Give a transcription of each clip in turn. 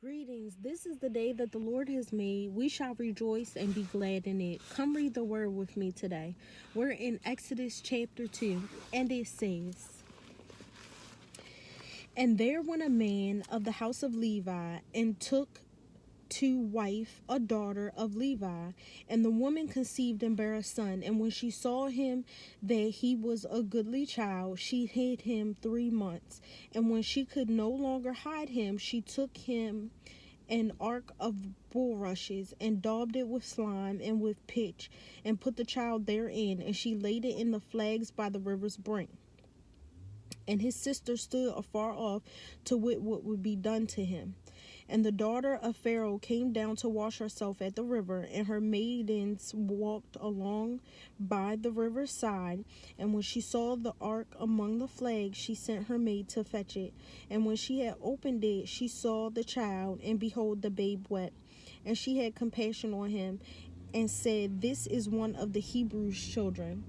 Greetings. This is the day that the Lord has made. We shall rejoice and be glad in it. Come read the word with me today. We're in Exodus chapter 2, and it says, "And there went a man of the house of Levi, and took to wife a daughter of Levi. And the woman conceived and bare a son. And when she saw him that he was a goodly child, she hid him 3 months. And when she could no longer hide him, she took him an ark of bulrushes, and daubed it with slime and with pitch, and put the child therein. And she laid it in the flags by the river's brink. And his sister stood afar off to wit what would be done to him. And the daughter of Pharaoh came down to wash herself at the river, and her maidens walked along by the river's side. And when she saw the ark among the flags, she sent her maid to fetch it. And when she had opened it, she saw the child, and behold, the babe wept. And she had compassion on him, and said, This is one of the Hebrews' children.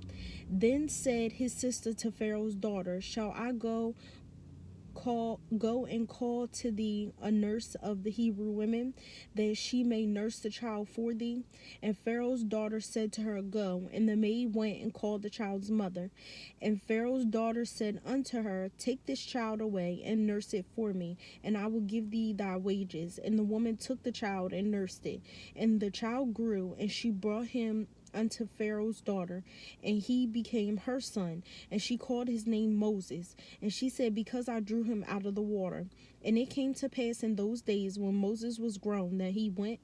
Then said his sister to Pharaoh's daughter, Shall I go and call to thee a nurse of the Hebrew women, that she may nurse the child for thee? And Pharaoh's daughter said to her, Go. And the maid went and called the child's mother. And Pharaoh's daughter said unto her, Take this child away, and nurse it for me, and I will give thee thy wages. And the woman took the child and nursed it. And the child grew, and she brought him unto Pharaoh's daughter, and he became her son. And she called his name Moses. And she said, Because I drew him out of the water. And it came to pass in those days, when Moses was grown, that he went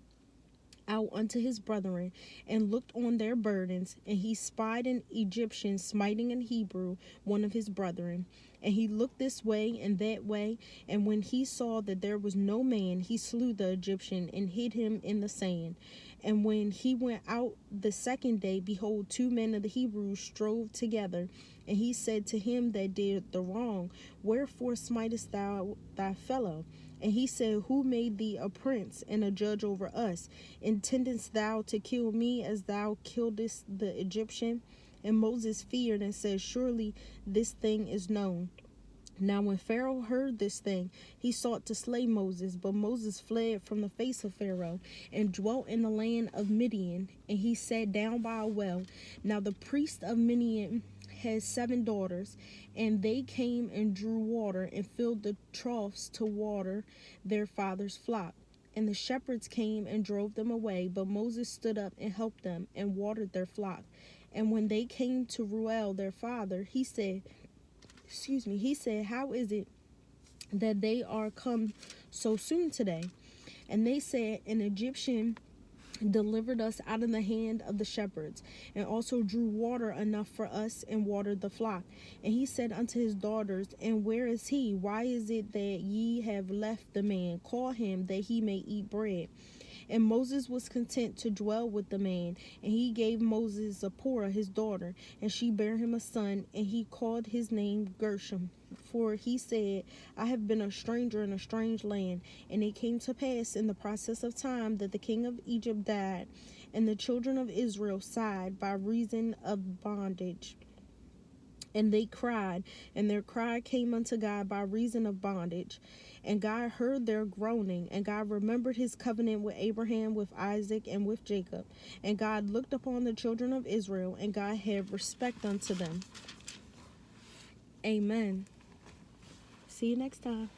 out unto his brethren, and looked on their burdens, and he spied an Egyptian smiting an Hebrew, one of his brethren. And he looked this way and that way, and when he saw that there was no man, he slew the Egyptian, and hid him in the sand. And when he went out the second day, behold, 2 men of the Hebrews strove together. And he said to him that did the wrong, Wherefore smitest thou thy fellow? And he said, Who made thee a prince and a judge over us? Intendest thou to kill me as thou killedst the Egyptian? And Moses feared and said, Surely this thing is known. Now when Pharaoh heard this thing, he sought to slay Moses, but Moses fled from the face of Pharaoh, and dwelt in the land of Midian, and he sat down by a well. Now the priest of Midian had 7 daughters, and they came and drew water, and filled the troughs to water their father's flock. And the shepherds came and drove them away, but Moses stood up and helped them, and watered their flock. And when they came to Reuel their father, he said, How is it that they are come so soon today? And they said, An Egyptian delivered us out of the hand of the shepherds, and also drew water enough for us, and watered the flock. And he said unto his daughters, And where is he? Why is it that ye have left the man? Call him, that he may eat bread. And Moses was content to dwell with the man. And he gave Moses Zipporah his daughter, and she bare him a son, and he called his name Gershom. For he said, I have been a stranger in a strange land. And it came to pass in the process of time that the king of Egypt died, and the children of Israel sighed by reason of bondage. And they cried, and their cry came unto God by reason of bondage. And God heard their groaning, and God remembered his covenant with Abraham, with Isaac, and with Jacob. And God looked upon the children of Israel, and God had respect unto them. Amen. See you next time.